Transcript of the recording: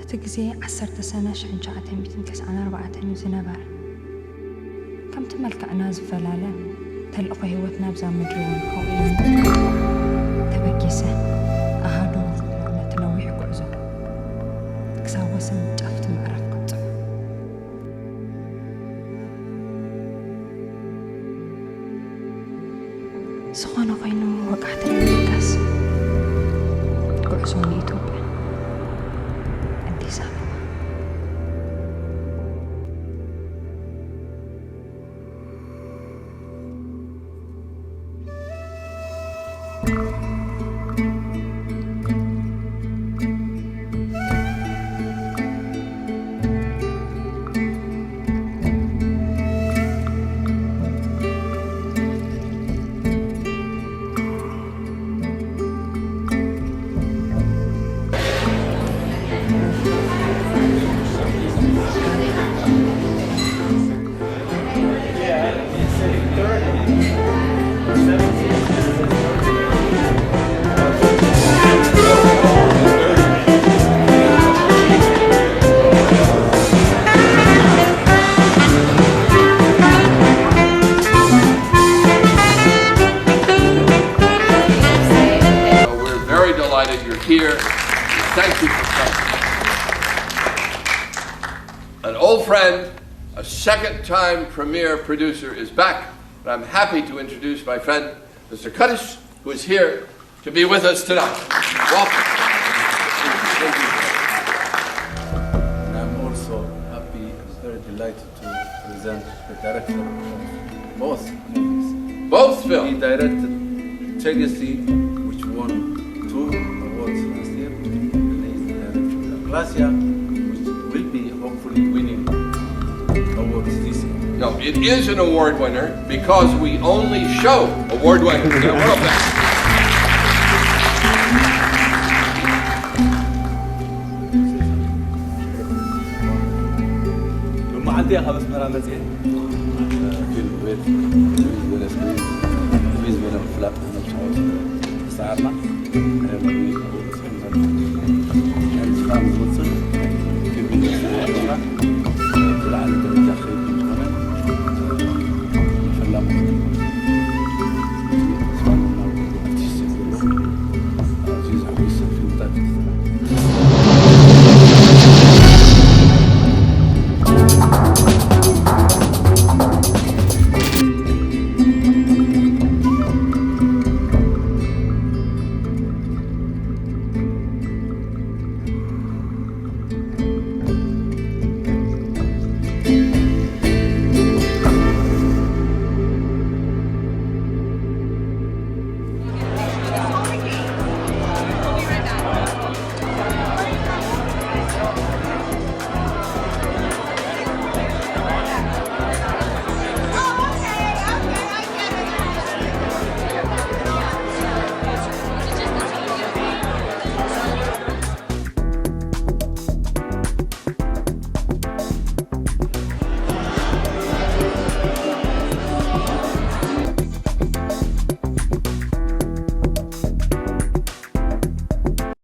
تجزي 10 سنة شعنشعة بتنكسعنا 4 زنبار كم تملك أناز فلالة تلقى هوتنا بزام مدرون خوين تبكيسة أهادو نتنويح قعزو كساوسن جافت معرف قطع سخونا غينو وقعت المكاس قعزون إثيوبيا أديس أبابا Here. Thank you for coming. An old friend, a second-time premier producer is back, and I'm happy to introduce my friend, Mr. Cuddus, who is here to be with us tonight. Welcome. Thank you. And I'm also happy and very delighted to present the director of both movies. Both He films. directed Legacy, which won 2 awards last year, and he's the director of Aklasia, which will be hopefully winning awards this year. No, it is an award winner because we only show award winners in a world bank. عندي خمس مرات مزيان فيلم بيت ولا سكرين فيز ولا فلاب ساعدنا